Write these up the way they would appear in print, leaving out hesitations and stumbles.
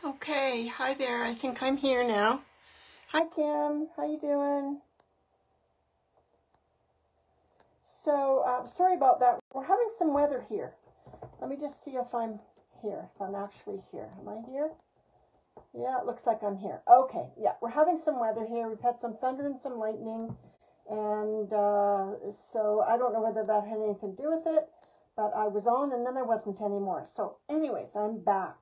Okay, hi there. I think I'm here now. Hi Kim, how you doing? So, sorry about that. We're having some weather here. Let me just see if I'm here, if I'm actually here. Am I here? Yeah, it looks like I'm here. Okay, yeah, we're having some weather here. We've had some thunder and some lightning, and so I don't know whether that had anything to do with it, but I was on and then I wasn't anymore. So anyways, I'm back.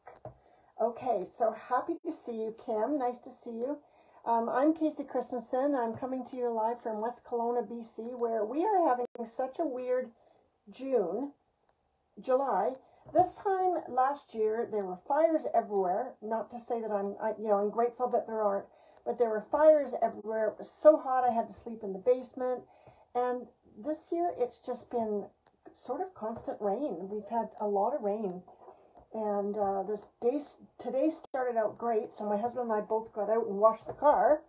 Okay, so happy to see you, Kim. Nice to see you. I'm Casey Christensen. I'm coming to you live from West Kelowna, BC, where we are having such a weird July. This time last year, there were fires everywhere. Not to say that I'm grateful that there aren't, but there were fires everywhere. It was so hot I had to sleep in the basement. And this year, it's just been sort of constant rain. We've had a lot of rain. And today started out great, so my husband and I both got out and washed the car,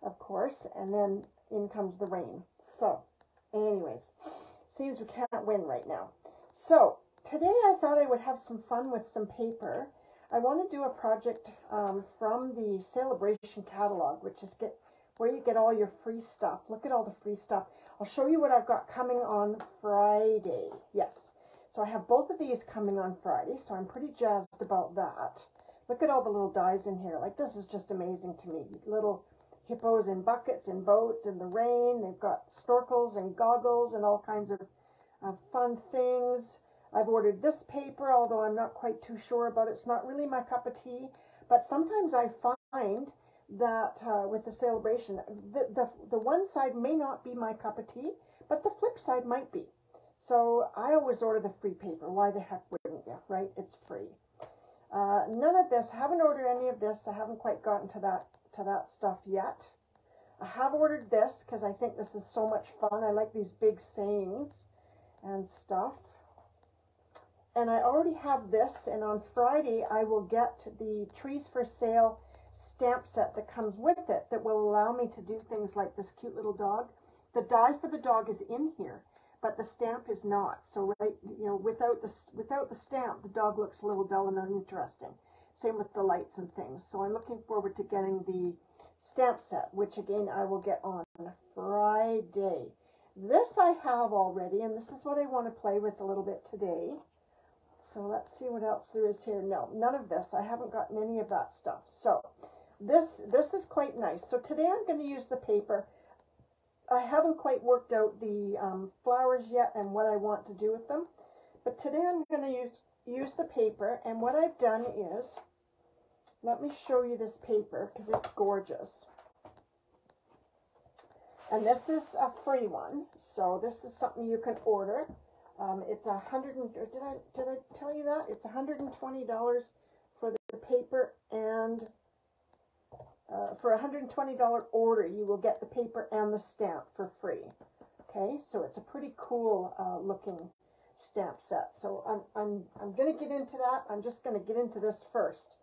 of course, and then in comes the rain. So, anyways, seems we can't win right now. So, today I thought I would have some fun with some paper. I want to do a project from the Bration catalog, which is where you get all your free stuff. Look at all the free stuff. I'll show you what I've got coming on Friday. Yes. So I have both of these coming on Friday, so I'm pretty jazzed about that. Look at all the little dies in here. Like, this is just amazing to me. Little hippos in buckets and boats in the rain. They've got snorkels and goggles and all kinds of fun things. I've ordered this paper, although I'm not quite too sure about it. It's not really my cup of tea, but sometimes I find that with the celebration, the one side may not be my cup of tea, but the flip side might be. So I always order the free paper. Why the heck wouldn't you, right? It's free. None of this. I haven't ordered any of this. I haven't quite gotten to that stuff yet. I have ordered this because I think this is so much fun. I like these big sayings and stuff. And I already have this. And on Friday, I will get the Trees for Sale stamp set that comes with it that will allow me to do things like this cute little dog. The die for the dog is in here, but the stamp is not. So without the stamp, the dog looks a little dull and uninteresting. Same with the lights and things. So I'm looking forward to getting the stamp set, which again I will get on Friday. This I have already, and this is what I want to play with a little bit today. So let's see what else there is here. No, none of this. I haven't gotten any of that stuff. So this is quite nice. So today I'm going to use the paper. I haven't quite worked out the flowers yet and what I want to do with them. But today I'm going to use the paper. And what I've done is, let me show you this paper because it's gorgeous. And this is a free one. So this is something you can order. It's did I tell you that? It's $120 for the paper, and for a $120 order, you will get the paper and the stamp for free. Okay, so it's a pretty cool looking stamp set. So I'm going to get into that. I'm just going to get into this first.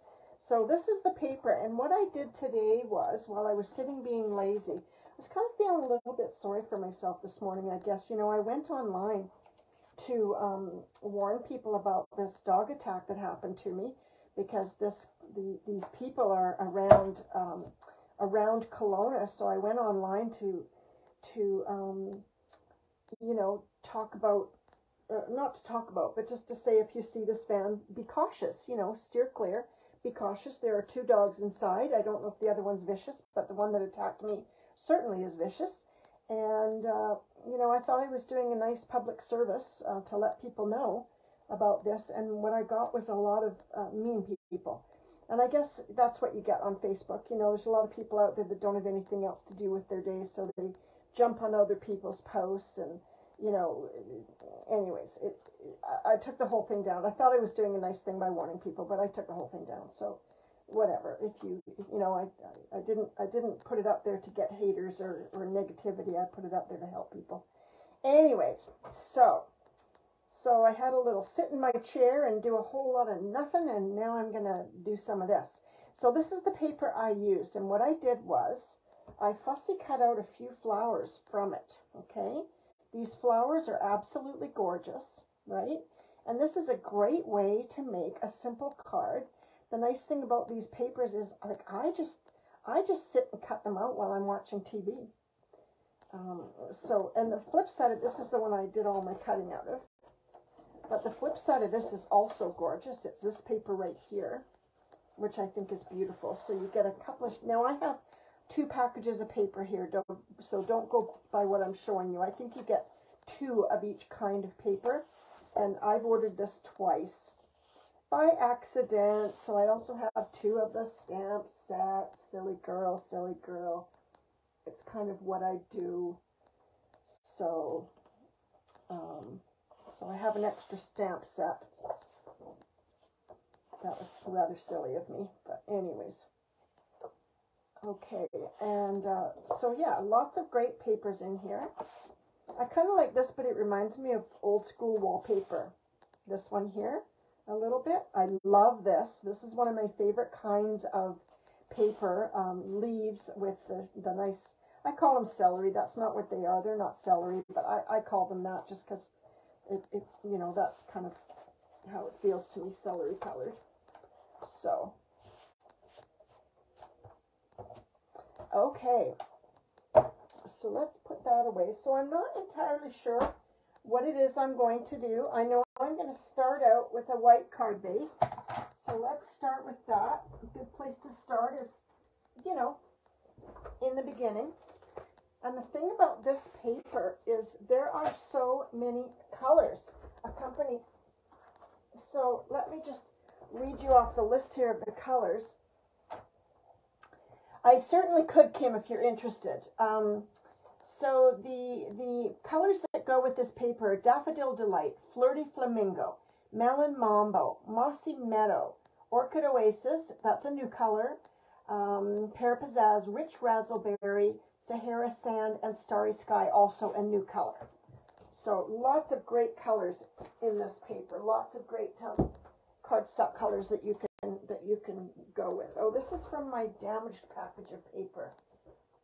So this is the paper, and what I did today was, while I was sitting being lazy, I was kind of feeling a little bit sorry for myself this morning, I guess. You know, I went online to warn people about this dog attack that happened to me, because these people are around Kelowna. So I went online to talk about, not to talk about, but just to say, if you see this van, be cautious, steer clear, be cautious. There are 2 dogs inside. I don't know if the other one's vicious, but the one that attacked me certainly is vicious. And, I thought I was doing a nice public service to let people know about this. And what I got was a lot of mean people. And I guess that's what you get on Facebook. There's a lot of people out there that don't have anything else to do with their day, so they jump on other people's posts. And, anyways, I took the whole thing down. I thought I was doing a nice thing by warning people, but I took the whole thing down. So whatever. I didn't put it up there to get haters or negativity. I put it up there to help people. Anyways, so I had a little sit in my chair and do a whole lot of nothing, and now I'm going to do some of this. So this is the paper I used, and what I did was I fussy cut out a few flowers from it, okay? These flowers are absolutely gorgeous, right? And this is a great way to make a simple card the nice thing about these papers is, like, I just sit and cut them out while I'm watching TV. So, and the flip side of this is the one I did all my cutting out of. But the flip side of this is also gorgeous. It's this paper right here, which I think is beautiful. So you get a couple of, now I have 2 packages of paper here, so don't go by what I'm showing you. I think you get 2 of each kind of paper, and I've ordered this twice by accident. So I also have 2 of the stamp set. Silly girl, silly girl. It's kind of what I do. So, so I have an extra stamp set. That was rather silly of me, but anyways. Okay, and so yeah, lots of great papers in here. I kind of like this, but it reminds me of old school wallpaper. This one here, a little bit. I love this. This is one of my favorite kinds of paper, leaves with the nice, I call them celery. That's not what they are. They're not celery, but I call them that just because it, you know, that's kind of how it feels to me, celery colored. So, okay, so let's put that away. So I'm not entirely sure what it is I'm going to do. I know I'm going to start out with a white card base. So let's start with that. A good place to start is, you know, in the beginning. And the thing about this paper is there are so many colors accompanied. So let me just read you off the list here of the colors. I certainly could, Kim, if you're interested. So the colors that go with this paper are Daffodil Delight, Flirty Flamingo, Melon Mambo, Mossy Meadow, Orchid Oasis, that's a new color, Parapizzazz, Rich Razzleberry, Sahara Sand, and Starry Sky, also a new color. So lots of great colors in this paper, lots of great cardstock colors that you can go with. Oh, this is from my damaged package of paper.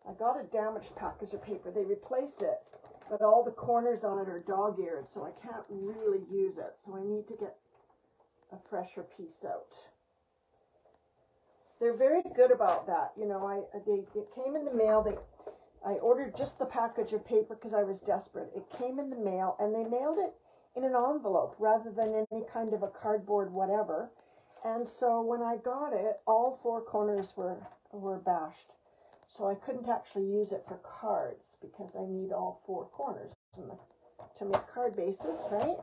I got a damaged package of paper. They replaced it, but all the corners on it are dog-eared, so I can't really use it. So I need to get a fresher piece out. They're very good about that. You know, it came in the mail. I ordered just the package of paper because I was desperate. It came in the mail, and they mailed it in an envelope rather than any kind of a cardboard whatever. And so when I got it, all 4 corners were bashed. So I couldn't actually use it for cards because I need all 4 corners to make card bases, right?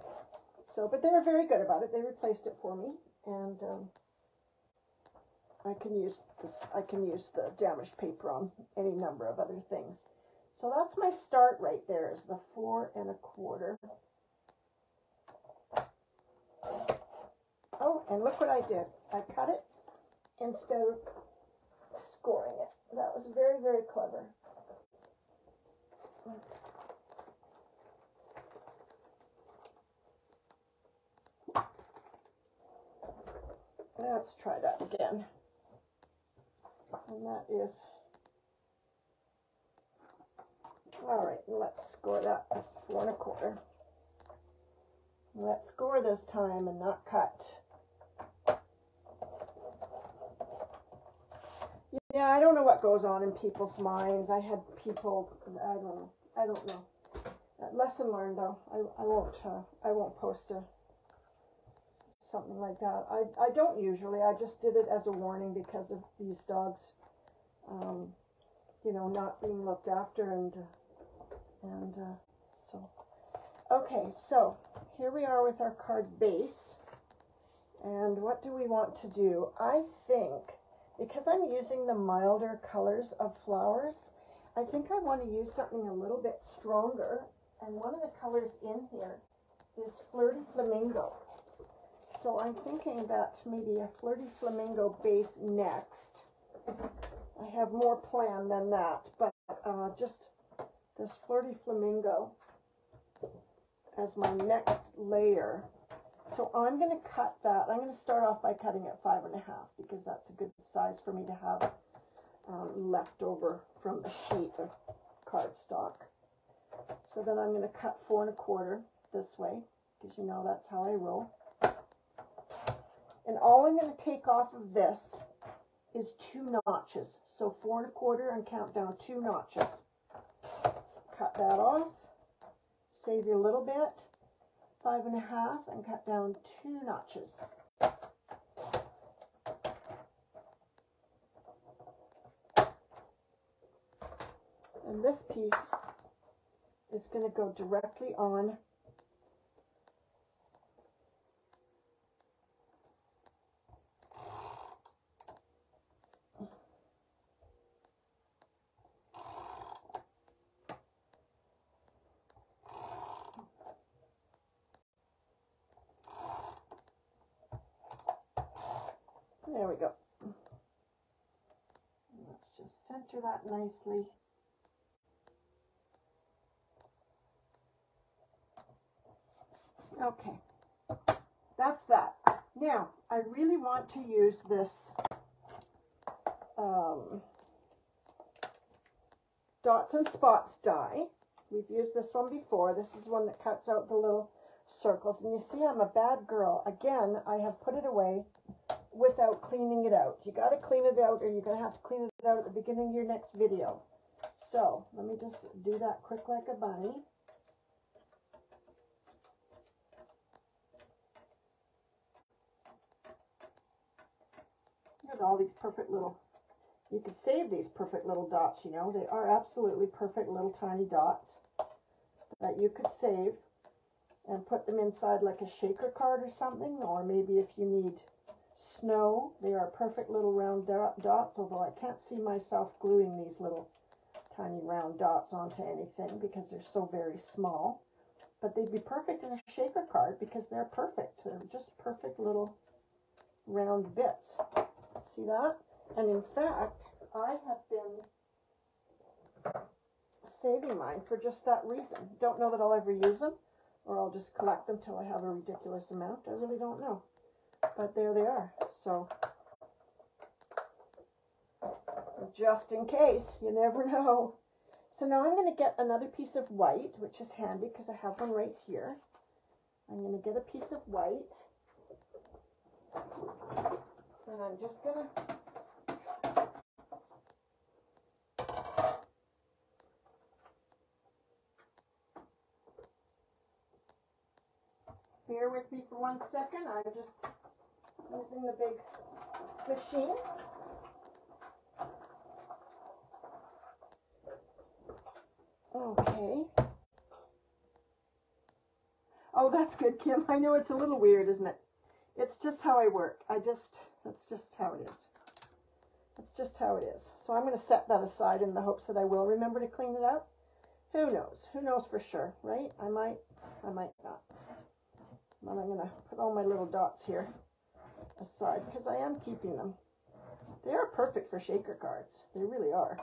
So, but they were very good about it. They replaced it for me, and I can use this. I can use the damaged paper on any number of other things. So that's my start right there. Is the 4 1/4. Oh, and look what I did. I cut it instead of scoring it. That was very, very clever. Let's try that again. And that is, all right, let's score that at 4 1/4. Let's score this time and not cut. Yeah, I don't know what goes on in people's minds. I had people, I don't know. Lesson learned though. I won't post something like that. I don't usually. I just did it as a warning because of these dogs, you know, not being looked after and so. Okay, so here we are with our card base. And what do we want to do? I think, because I'm using the milder colors of flowers, I think I want to use something a little bit stronger. And one of the colors in here is Flirty Flamingo. So I'm thinking that maybe a Flirty Flamingo base next. I have more planned than that, but just this Flirty Flamingo as my next layer. So I'm going to cut that. I'm going to start off by cutting at 5 1/2 because that's a good size for me to have left over from the sheet of cardstock. So then I'm going to cut 4 1/4 this way because you know that's how I roll. And all I'm going to take off of this is 2 notches. So 4 1/4 and count down 2 notches. Cut that off. Save you a little bit. 5 1/2 and cut down 2 notches. And this piece is going to go directly on there we go. Let's just center that nicely. Okay, that's that. Now, I really want to use this Dots and Spots die. We've used this one before. This is one that cuts out the little circles. And you see, I'm a bad girl. Again, I have put it away without cleaning it out. You got to clean it out, or you're going to have to clean it out at the beginning of your next video. So, let me just do that quick like a bunny. Look at all these perfect little, you could save these perfect little dots, you know. They are absolutely perfect little tiny dots that you could save and put them inside like a shaker card or something, or maybe if you need snow. They are perfect little round dots, although I can't see myself gluing these little tiny round dots onto anything because they're so very small. But they'd be perfect in a shaker card because they're perfect. They're just perfect little round bits. See that? And in fact, I have been saving mine for just that reason. Don't know that I'll ever use them, or I'll just collect them till I have a ridiculous amount. I really don't know. But there they are. So, just in case, you never know. So now I'm going to get another piece of white, which is handy because I have one right here. I'm going to get a piece of white. And I'm just going to bear with me for 1 second. I'm just using the big machine. Okay. Oh, that's good, Kim. I know it's a little weird, isn't it? It's just how I work. That's just how it is. That's just how it is. So I'm going to set that aside in the hopes that I will remember to clean it out. Who knows? Who knows for sure, right? I might not. Well, I'm going to put all my little dots here aside because I am keeping them. They are perfect for shaker cards. They really are.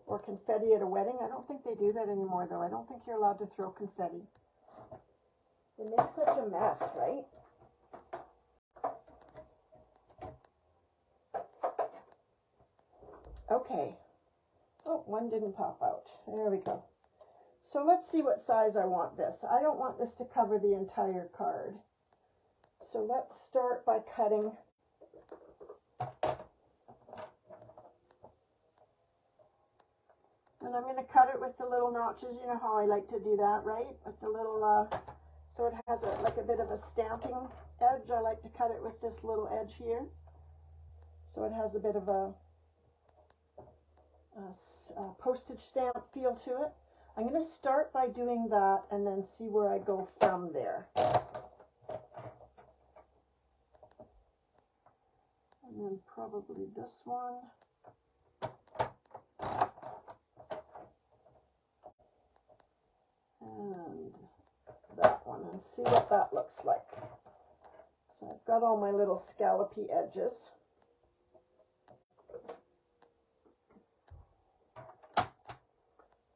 Or confetti at a wedding. I don't think they do that anymore, though. I don't think you're allowed to throw confetti. It makes such a mess, right? Okay. Oh, one didn't pop out. There we go. So let's see what size I want this. I don't want this to cover the entire card. So let's start by cutting and I'm going to cut it with the little notches. You know how I like to do that, right? With the little, so it has like a bit of a stamping edge. I like to cut it with this little edge here. So it has a bit of a postage stamp feel to it. I'm going to start by doing that and then see where I go from there. And then probably this one. And that one, and see what that looks like. So I've got all my little scallopy edges.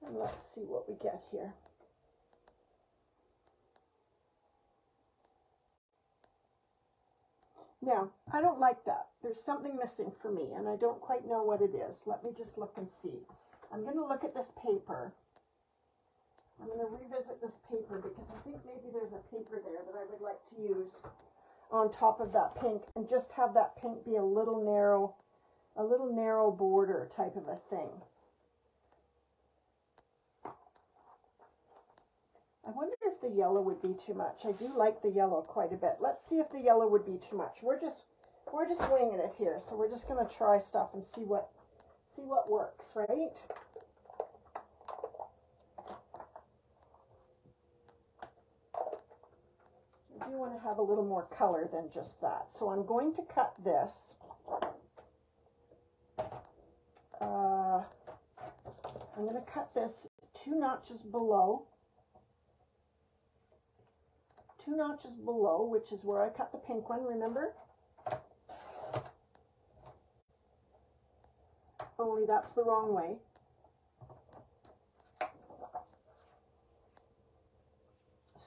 And let's see what we get here. Now, I don't like that. There's something missing for me, and I don't quite know what it is. Let me just look and see. I'm going to look at this paper. I'm going to revisit this paper because I think maybe there's a paper there that I would like to use on top of that pink and just have that pink be a little narrow border type of a thing. I wonder if the yellow would be too much. I do like the yellow quite a bit. Let's see if the yellow would be too much. We're just winging it here, so we're just going to try stuff and see what works, right? I do want to have a little more color than just that. So I'm going to cut this. I'm going to cut this 2 notches below. 2 notches below, which is where I cut the pink one, remember? Only that's the wrong way.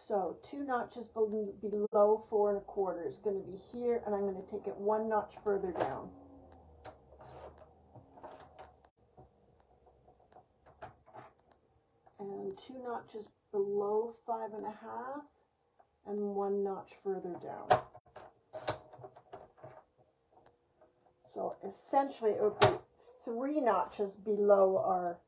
So 2 notches below 4 1/4 is going to be here, and I'm going to take it 1 notch further down. And 2 notches below 5 1/2, and 1 notch further down. So essentially it would be 3 notches below our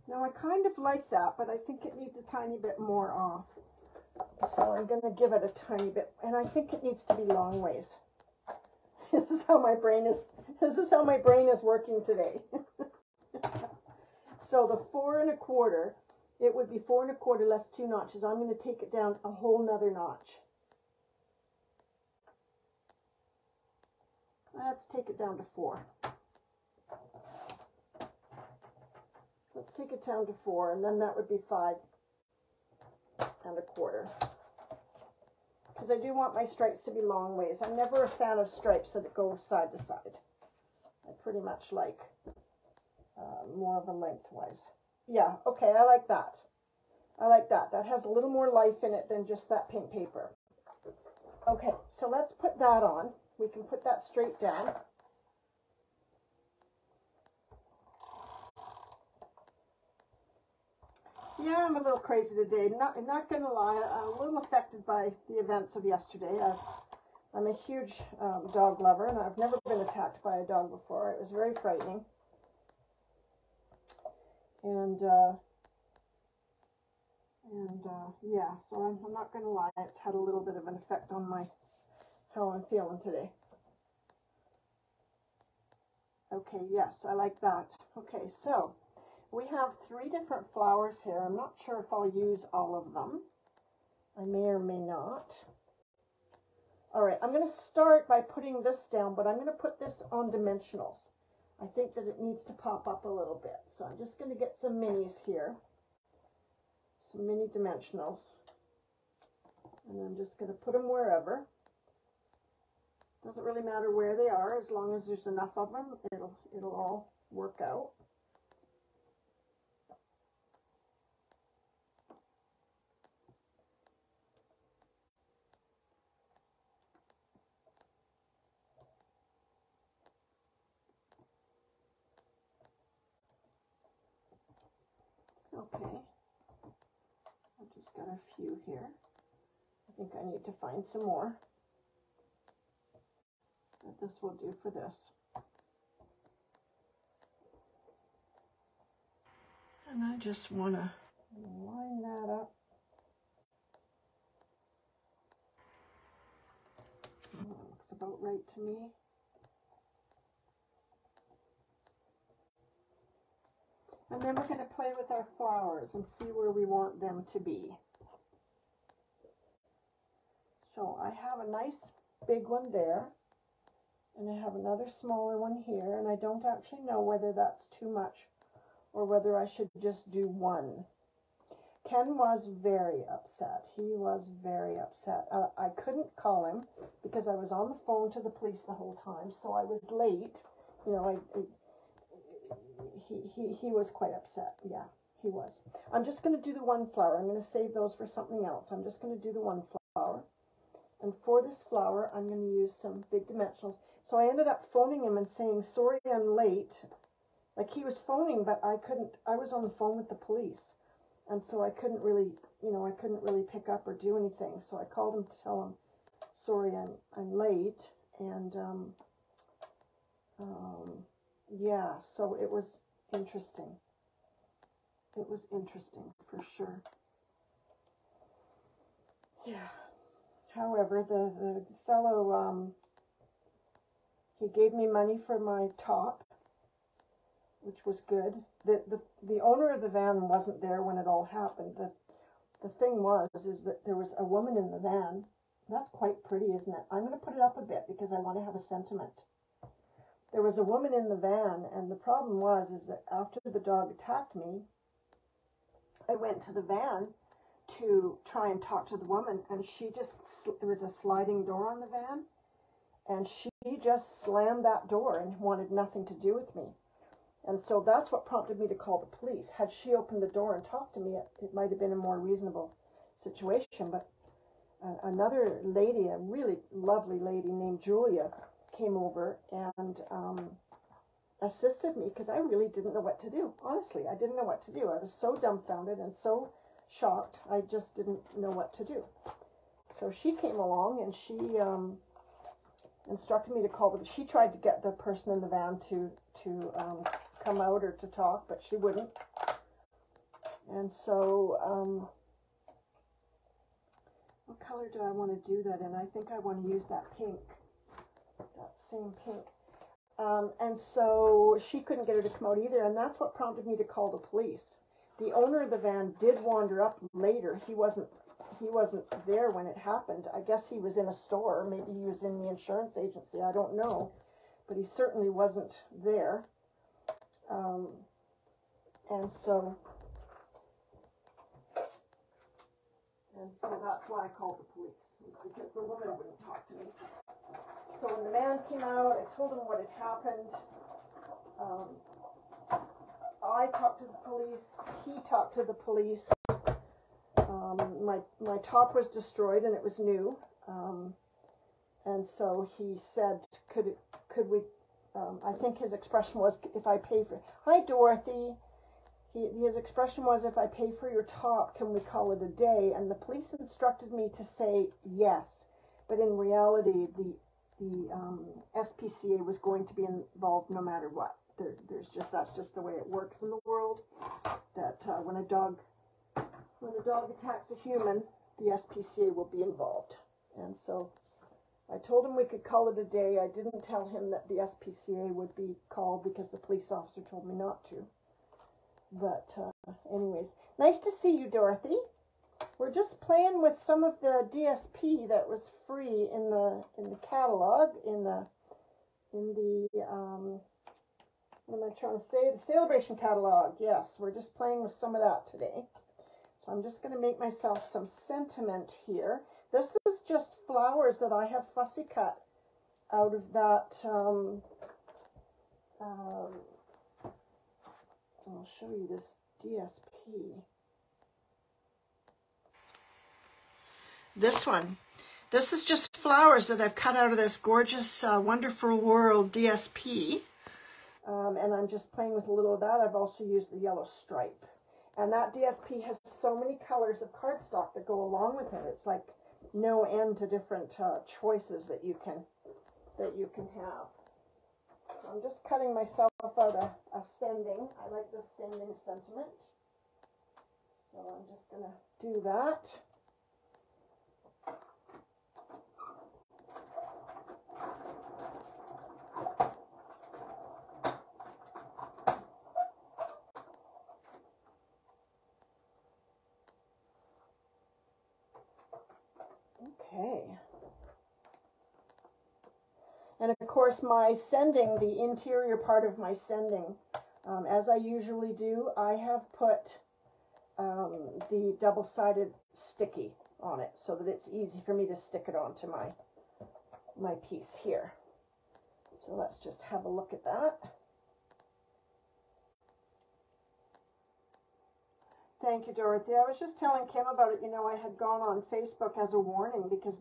Now I kind of like that, but I think it needs a tiny bit more off. So I'm going to give it a tiny bit, and I think it needs to be long ways. This is how my brain is working today. So the 4 1/4, it would be 4 1/4 less 2 notches. I'm going to take it down a whole nother notch. Let's take it down to 4. Let's take it down to 4, and then that would be 5 1/4. Because I do want my stripes to be long ways. I'm never a fan of stripes that go side to side. I pretty much like more of a lengthwise. Yeah, okay, I like that. I like that. That has a little more life in it than just that pink paper. Okay, so let's put that on. We can put that straight down. Yeah, I'm a little crazy today. I'm not going to lie. I'm a little affected by the events of yesterday. I'm a huge dog lover, and I've never been attacked by a dog before. It was very frightening. And yeah, so I'm not going to lie. It's had a little bit of an effect on how I'm feeling today. Okay, yes, I like that. Okay, so we have 3 different flowers here. I'm not sure if I'll use all of them. I may or may not. All right, I'm going to start by putting this down, but I'm going to put this on dimensionals. I think that it needs to pop up a little bit. So I'm just going to get some minis here. Some mini dimensionals. And I'm just going to put them wherever. Doesn't really matter where they are, as long as there's enough of them, it'll all work out. Okay, I've just got a few here. I think I need to find some more. But this will do for this. And I just want to line that up. That looks about right to me. And then we're going to play with our flowers and see where we want them to be. So I have a nice big one there, and I have another smaller one here, and I don't actually know whether that's too much or whether I should just do one. Ken was very upset. He was very upset. I couldn't call him because I was on the phone to the police the whole time, so I was late. You know, he was quite upset. Yeah, he was. I'm just going to do the one flower. I'm going to save those for something else. I'm just going to do the one flower. And for this flower, I'm going to use some big dimensionals. So I ended up phoning him and saying, sorry, I'm late. Like, he was phoning, but I was on the phone with the police. And so I couldn't really, I couldn't really pick up or do anything. So I called him to tell him, sorry, I'm late. And, yeah, so it was interesting. It was interesting, for sure. Yeah. However, the fellow, he gave me money for my top, which was good. The owner of the van wasn't there when it all happened. The thing is that there was a woman in the van. That's quite pretty, isn't it? I'm going to put it up a bit because I want to have a sentiment. There was a woman in the van, and the problem is that after the dog attacked me, I went to the van to try and talk to the woman, and there was a sliding door on the van, and she just slammed that door and wanted nothing to do with me. And so that's what prompted me to call the police. Had she opened the door and talked to me, it might have been a more reasonable situation. But another lady, a really lovely lady named Julia, came over and assisted me because I really didn't know what to do. Honestly, I didn't know what to do. I was so dumbfounded and so shocked. I just didn't know what to do. So she came along and she instructed me to call them. She tried to get the person in the van to come out or to talk, but she wouldn't. And so, what color do I want to do that in? I think I want to use that pink, that same pink. And so she couldn't get her to come out either, and that's what prompted me to call the police. The owner of the van did wander up later. He wasn't there when it happened. I guess he was in a store. Maybe he was in the insurance agency. I don't know. But he certainly wasn't there. And so that's why I called the police, was because the woman wouldn't talk to me. So when the man came out, I told him what had happened. I talked to the police. He talked to the police. My top was destroyed and it was new. And so he said, could we, I think his expression was, if I pay for, hi Dorothy. His expression was, if I pay for your top, can we call it a day? And the police instructed me to say yes. But in reality, the SPCA was going to be involved no matter what. That's just the way it works in the world. That when a dog attacks a human, the SPCA will be involved. And so I told him we could call it a day. I didn't tell him that the SPCA would be called because the police officer told me not to. But anyways, nice to see you, Dorothy. We're just playing with some of the DSP that was free in the catalog, in the what am I trying to say? The Celebration catalog. Yes, we're just playing with some of that today. So I'm just going to make myself some sentiment here. This is just flowers that I have fussy cut out of that. I'll show you this DSP. This one. This is just flowers that I've cut out of this gorgeous Wonderful World DSP. And I'm just playing with a little of that. I've also used the yellow stripe. And that DSP has so many colors of cardstock that go along with it. It's like no end to different choices that you can have. So I'm just cutting myself out a sending. I like the sending sentiment. So I'm just going to do that. Okay. And of course my sending, the interior part of my sending, as I usually do, I have put the double-sided sticky on it so that it's easy for me to stick it onto my piece here. So let's just have a look at that. Thank you, Dorothy. I was just telling Kim about it. You know, I had gone on Facebook as a warning because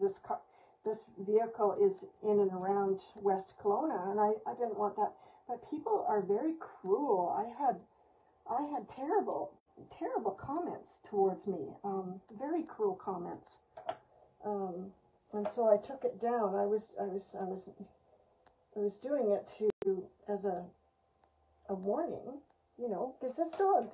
this vehicle is in and around West Kelowna, and I didn't want that. But people are very cruel. I had terrible comments towards me, very cruel comments. And so I took it down. I was doing it as a warning, you know, because this dog,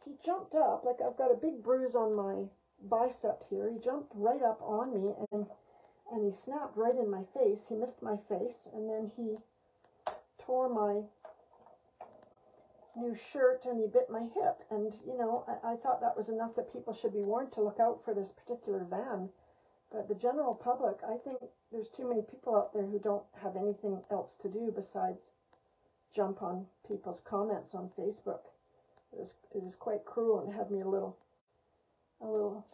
he jumped up, like I've got a big bruise on my bicep here. He jumped right up on me and he snapped right in my face. He missed my face, and then he tore my new shirt and he bit my hip. And, you know, I thought that was enough that people should be warned to look out for this particular van. But the general public, I think there's too many people out there who don't have anything else to do besides jump on people's comments on Facebook. It was quite cruel and had me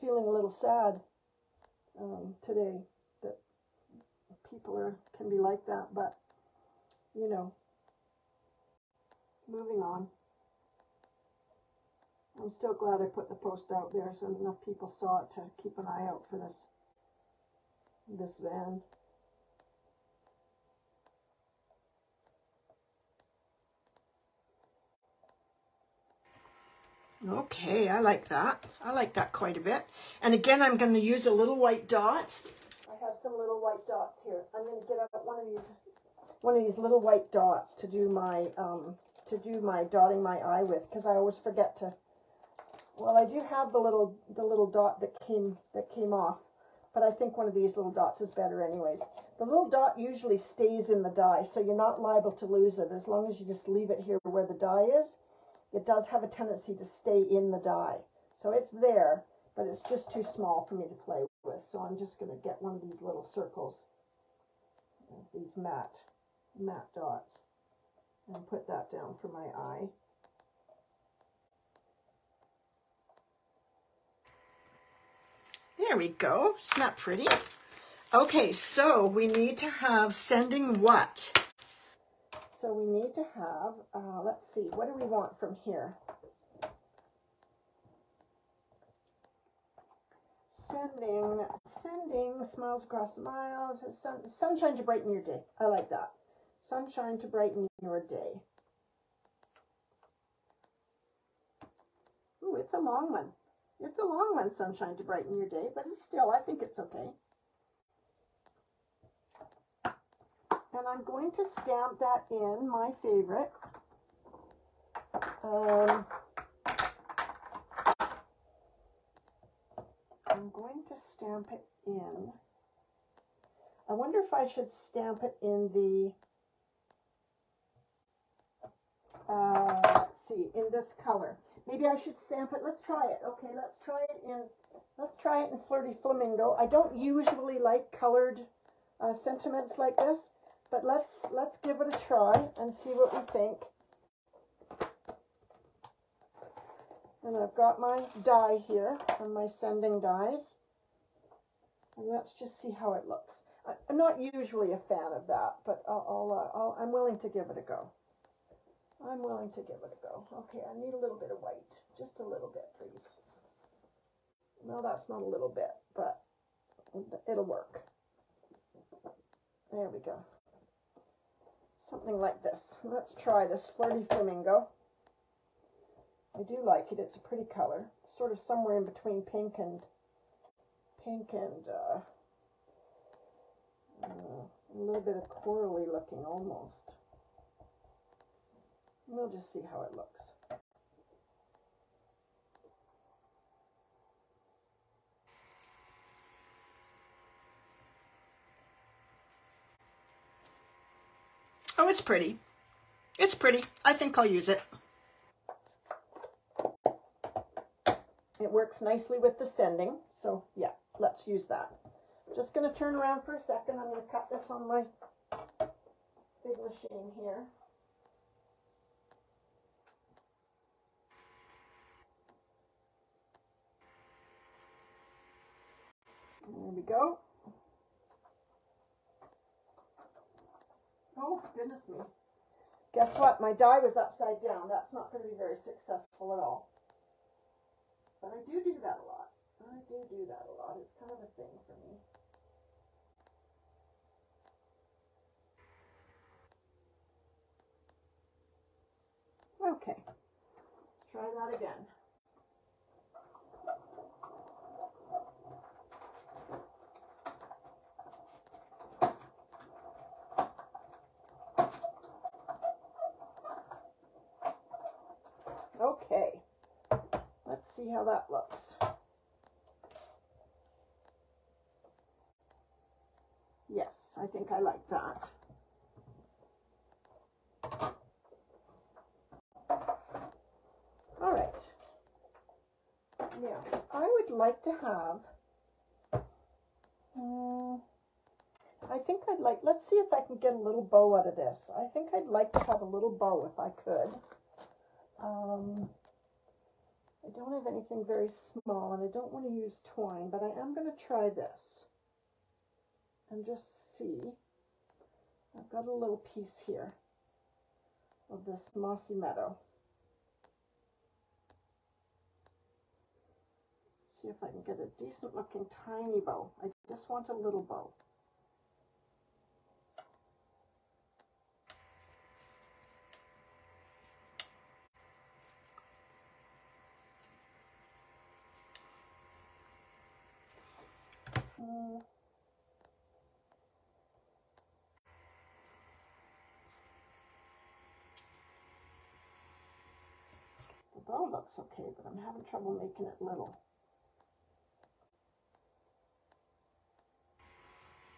feeling a little sad today that people can be like that. But, you know, moving on. I'm still glad I put the post out there so enough people saw it to keep an eye out for this van. Okay, I like that. I like that quite a bit. And again, I'm going to use a little white dot. I have some little white dots here. I'm going to get out one of these little white dots to do my dotting my eye with, because I always forget to. Well, I do have the little dot that came off, but I think one of these little dots is better anyways. The little dot usually stays in the die, so you're not liable to lose it as long as you just leave it here where the die is. It does have a tendency to stay in the die. So it's there, but it's just too small for me to play with. So I'm just going to get one of these little circles, these matte dots, and put that down for my eye. There we go. Isn't that pretty? Okay, so we need to have sending what? So we need to have, let's see, what do we want from here? Sending, smiles across miles, sunshine to brighten your day. I like that. Sunshine to brighten your day. Ooh, it's a long one. It's a long one, sunshine to brighten your day, but it's still, I think it's okay. And I'm going to stamp that in, my favorite. I'm going to stamp it in. I wonder if I should stamp it in the, let's see, in this color. Maybe I should stamp it. Let's try it. Okay, let's try it in Flirty Flamingo. I don't usually like colored sentiments like this, but let's give it a try and see what we think. And I've got my die here and my sending dies, and let's just see how it looks. I'm not usually a fan of that, but I'm willing to give it a go. I'm willing to give it a go. Okay, I need a little bit of white. Just a little bit, please. No, that's not a little bit, but it'll work. There we go. Something like this. Let's try this Flirty Flamingo. I do like it. It's a pretty color. It's sort of somewhere in between pink and a little bit of corally looking almost. We'll just see how it looks. Oh, it's pretty. It's pretty. I think I'll use it. It works nicely with the sending, so yeah, let's use that. Just going to turn around for a second. I'm going to cut this on my big machine here. There we go. Oh, goodness me. Guess what? My die was upside down. That's not going to be very successful at all. But I do that a lot. I do that a lot. It's kind of a thing for me. Okay, let's try that again. Okay, let's see how that looks. Yes, I think I like that. All right. Now, I would like to have, I think I'd like, let's see if I can get a little bow out of this. I think I'd like to have a little bow if I could. I don't have anything very small, and I don't want to use twine, but I am going to try this and just see. I've got a little piece here of this mossy meadow. See if I can get a decent looking tiny bow. I just want a little bow. The bow looks okay, but I'm having trouble making it little.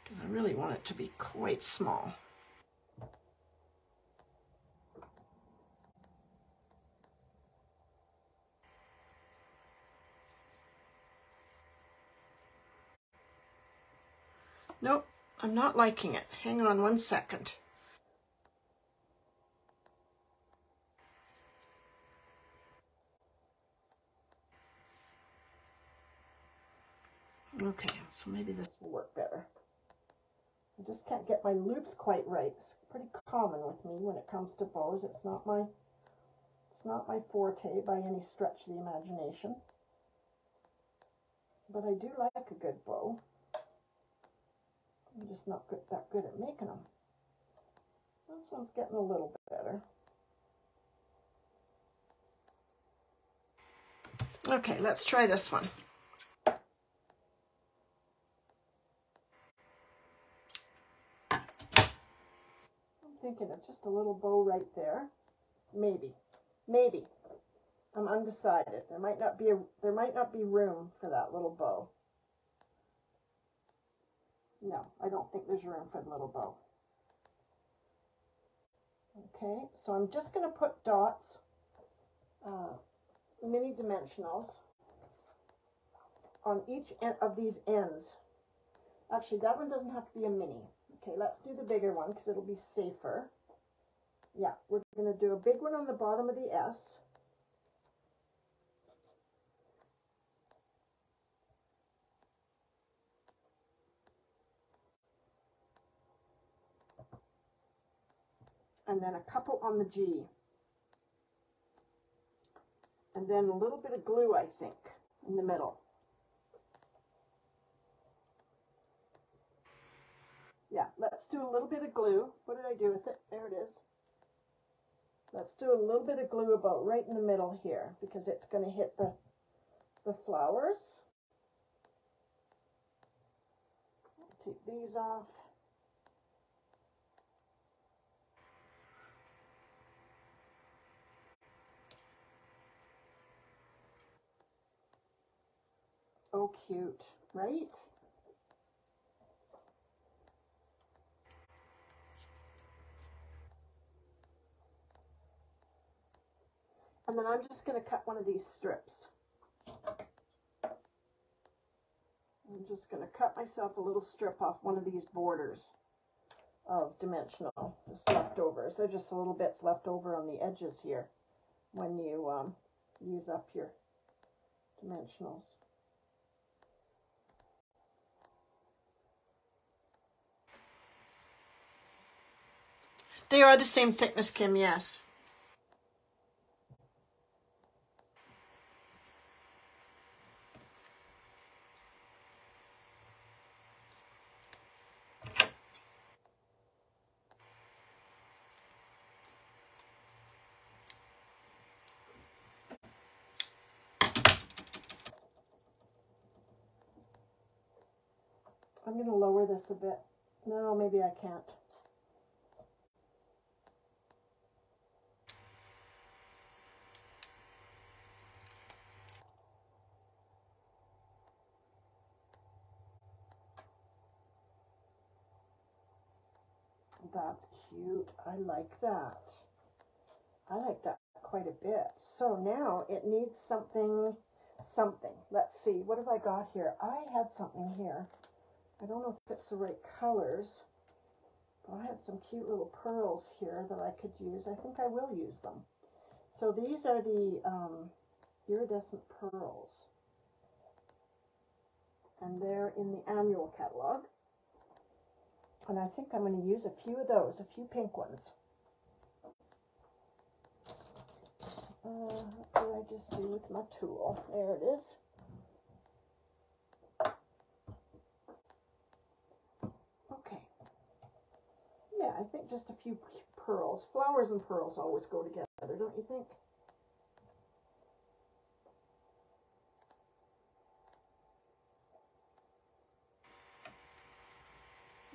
Because I really want it to be quite small. Nope, I'm not liking it. Hang on one second. Okay, so maybe this will work better. I just can't get my loops quite right. It's pretty common with me when it comes to bows. It's not my forte by any stretch of the imagination. But I do like a good bow. I'm just not that good at making them. This one's getting a little bit better. Okay, let's try this one. I'm thinking of just a little bow right there. Maybe. I'm undecided. There might not be room for that little bow. No, I don't think there's room for the little bow. Okay, so I'm just going to put dots, mini dimensionals, on each of these ends. Actually, that one doesn't have to be a mini. Okay, let's do the bigger one because it'll be safer. Yeah, we're going to do a big one on the bottom of the S. And then a couple on the G. And then a little bit of glue, I think, in the middle. Yeah, let's do a little bit of glue. What did I do with it? There it is. Let's do a little bit of glue about right in the middle here because it's going to hit the flowers. Take these off. Oh, cute, right? And then I'm just going to cut one of these strips. I'm just going to cut myself a little strip off one of these borders of dimensional, just leftovers. They're just a little bits left over on the edges here when you use up your dimensionals. They are the same thickness, Kim, yes. I'm going to lower this a bit. No, maybe I can't. That's cute. I like that. I like that quite a bit. So now it needs something. Let's see. What have I got here? I had something here. I don't know if it's the right colors. But I had some cute little pearls here that I could use. I think I will use them. So these are the Iridescent Pearls. And they're in the annual catalog. And I think I'm going to use a few of those, a few pink ones. What do I just do with my tool? There it is. Okay. Yeah, I think just a few pearls. Flowers and pearls always go together, don't you think?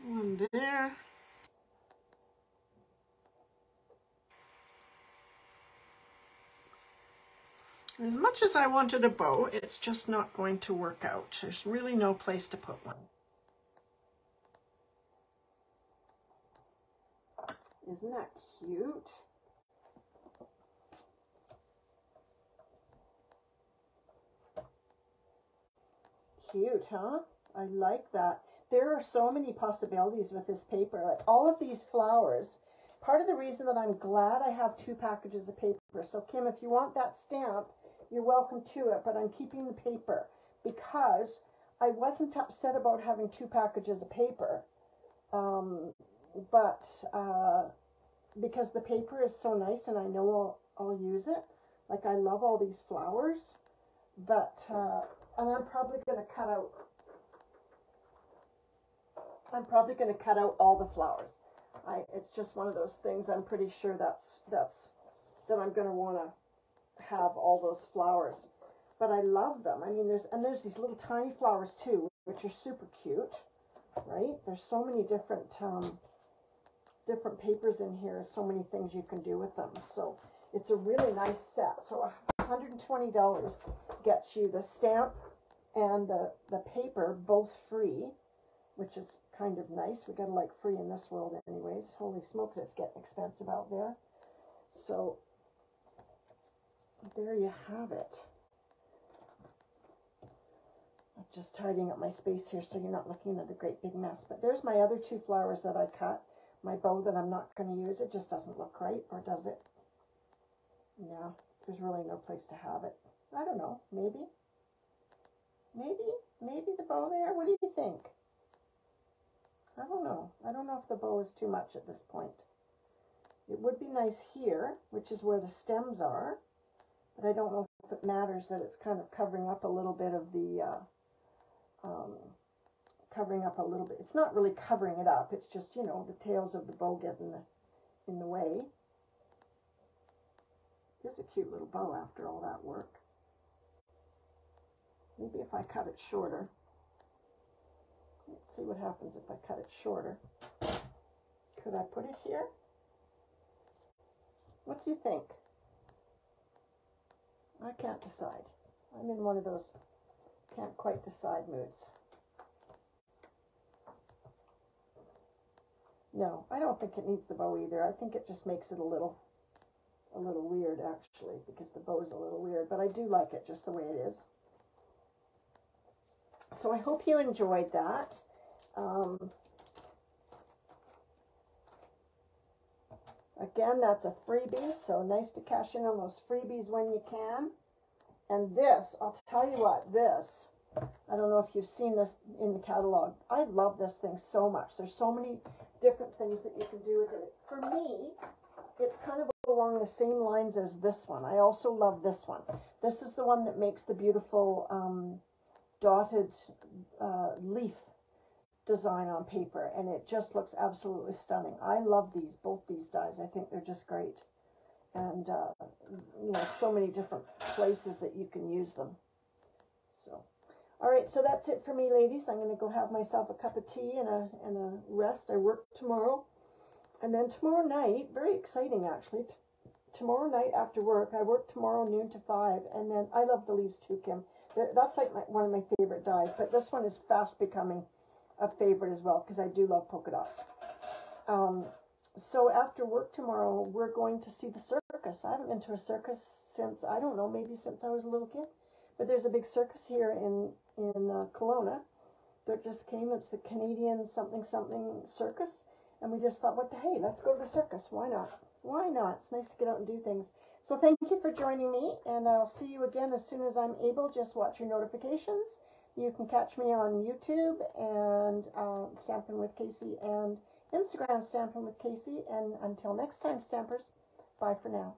One there. As much as I wanted a bow, it's just not going to work out. There's really no place to put one. Isn't that cute? Cute, huh? I like that. There are so many possibilities with this paper. Like all of these flowers, part of the reason that I'm glad I have 2 packages of paper. So Kim, if you want that stamp, you're welcome to it, but I'm keeping the paper because I wasn't upset about having 2 packages of paper. Because the paper is so nice and I know I'll use it. Like I love all these flowers, but, and I'm probably going to cut out all the flowers. It's just one of those things. I'm pretty sure that I'm going to want to have all those flowers, but I love them. I mean, there's these little tiny flowers too, which are super cute, right? There's so many different papers in here, so many things you can do with them. So it's a really nice set. So $120 gets you the stamp and the paper both free, which is kind of nice. We gotta like free in this world anyways. Holy smokes, it's getting expensive out there. So there you have it. I'm just tidying up my space here so you're not looking at a great big mess. But there's my other 2 flowers that I cut. My bow that I'm not going to use. It just doesn't look right, or does it? No, there's really no place to have it. I don't know. Maybe the bow there. What do you think? I don't know. I don't know if the bow is too much at this point. It would be nice here, which is where the stems are, but I don't know if it matters that it's kind of covering up a little bit of the, It's not really covering it up. It's just, you know, the tails of the bow get in the way. It's a cute little bow after all that work. Maybe if I cut it shorter. Let's see what happens if I cut it shorter. Could I put it here? What do you think? I can't decide. I'm in one of those can't quite decide moods. No, I don't think it needs the bow either. I think it just makes it a little weird actually, because the bow is a little weird, but I do like it just the way it is. So I hope you enjoyed that. Again, that's a freebie, so nice to cash in on those freebies when you can. And this, I'll tell you what, this, I don't know if you've seen this in the catalog. I love this thing so much. There's so many different things that you can do with it. For me, it's kind of along the same lines as this one. I also love this one. This is the one that makes the beautiful dotted leaf design on paper, and it just looks absolutely stunning. I love these, both these dies. I think they're just great. And, you know, so many different places that you can use them. So, Alright, so that's it for me, ladies. I'm going to go have myself a cup of tea and a rest. I work tomorrow. And then tomorrow night, very exciting actually, tomorrow night after work, I work tomorrow noon to 5. And then, I love the leaves too, Kim. That's like one of my favorite dies. But this one is fast becoming a favorite as well, because I do love polka dots. So after work tomorrow, we're going to see the circus. I haven't been to a circus since, I don't know, maybe since I was a little kid. But there's a big circus here in Kelowna that just came. It's the Canadian something circus. And we just thought, what the hey, let's go to the circus. Why not? Why not? It's nice to get out and do things. So thank you for joining me. And I'll see you again as soon as I'm able. Just watch your notifications. You can catch me on YouTube and Stampin' with Casey and Instagram Stampin' with Casey. And until next time, Stampers, bye for now.